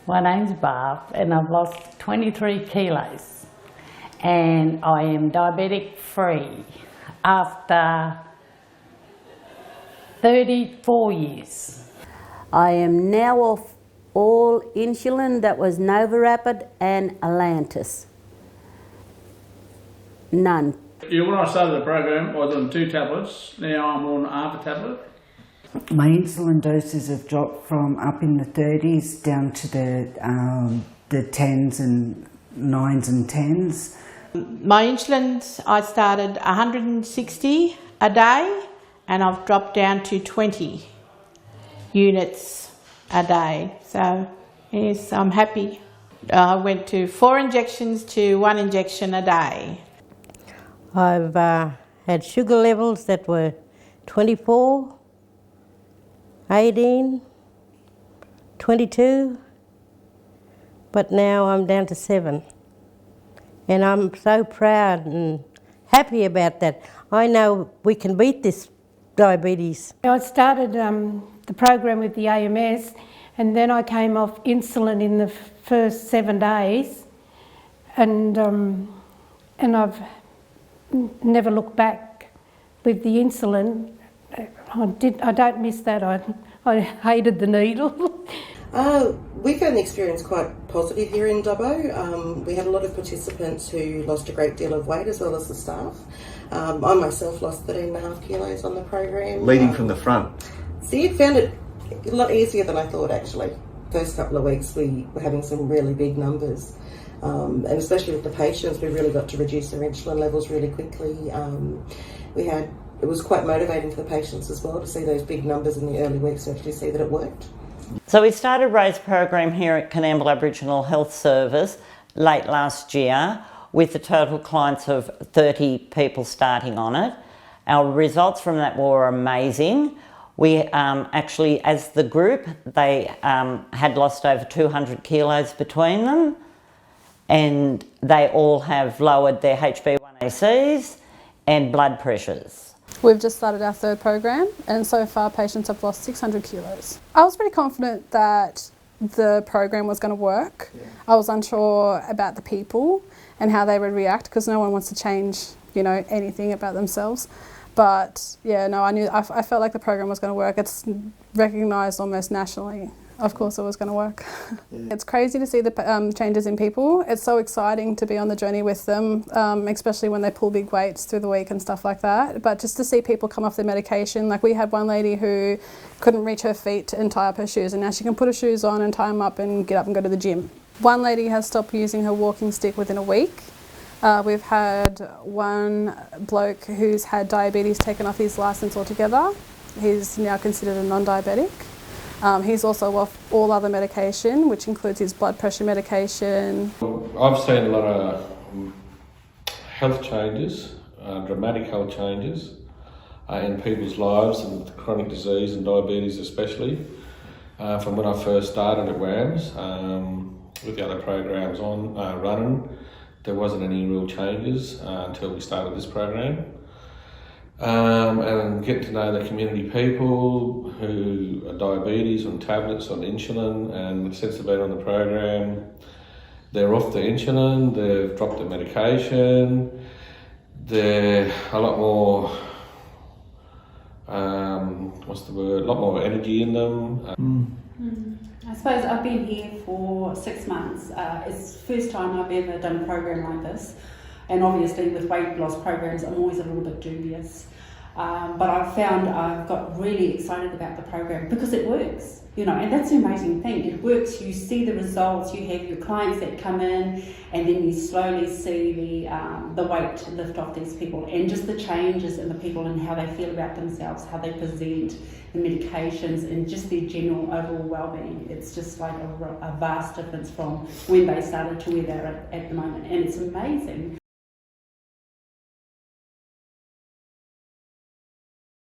My name's Barb and I've lost 23 kilos and I am diabetic free after 34 years. I am now off all insulin. That was Nova Rapid and Atlantis. None. Yeah, when I started the program, I was on 2 tablets. Now I'm on half a tablet. My insulin doses have dropped from up in the 30s down to the 10s and 9s and 10s. My insulin, I started 160 a day and I've dropped down to 20 units a day. So yes, I'm happy. I went to 4 injections to 1 injection a day. I've had sugar levels that were 24, 18, 22, but now I'm down to 7. And I'm so proud and happy about that. I know we can beat this diabetes. I started the program with the AMS and then I came off insulin in the first 7 days and I've never looked back with the insulin. I don't miss that. I hated the needle. We found the experience quite positive here in Dubbo. We had a lot of participants who lost a great deal of weight as well as the staff. I myself lost 13.5 kilos on the program. Leading from the front. See, I found it a lot easier than I thought actually. First couple of weeks we were having some really big numbers. And especially with the patients, we really got to reduce their insulin levels really quickly. It was quite motivating for the patients as well to see those big numbers in the early weeks to actually see that it worked. So we started RAISE program here at Coonamble Aboriginal Health Service late last year with a total clients of 30 people starting on it. Our results from that were amazing. We actually, as the group, they had lost over 200 kilos between them, and they all have lowered their HbA1cs and blood pressures. We've just started our 3rd program and so far patients have lost 600 kilos. I was pretty confident that the program was going to work. Yeah. I was unsure about the people and how they would react because no one wants to change, anything about themselves. But yeah, no, I felt like the program was going to work. It's recognised almost nationally. Of course it was going to work. Yeah. It's crazy to see the changes in people. It's so exciting to be on the journey with them, especially when they pull big weights through the week and stuff like that. But just to see people come off their medication, like we had one lady who couldn't reach her feet and tie up her shoes, and now she can put her shoes on and tie them up and get up and go to the gym. One lady has stopped using her walking stick within a week. We've had one bloke who's had diabetes taken off his licence altogether. He's now considered a non-diabetic. He's also off all other medication, which includes his blood pressure medication. I've seen a lot of health changes, dramatic health changes in people's lives and with chronic disease and diabetes especially. From when I first started at WAMS, with the other programs running, there wasn't any real changes until we started this program. And get to know the community people who are diabetes, on tablets, on insulin, and since they've been on the program, they're off the insulin, they've dropped their medication, they're a lot more, a lot more energy in them. I suppose I've been here for 6 months. It's the first time I've ever done a program like this. And obviously with weight loss programs, I'm always a little bit dubious. But I've found I've got really excited about the program because it works, and that's the amazing thing. It works, you see the results, you have your clients that come in and then you slowly see the weight lift off these people and just the changes in the people and how they feel about themselves, how they present, the medications and just their general overall well-being. It's just like a vast difference from when they started to where they're at the moment, and it's amazing.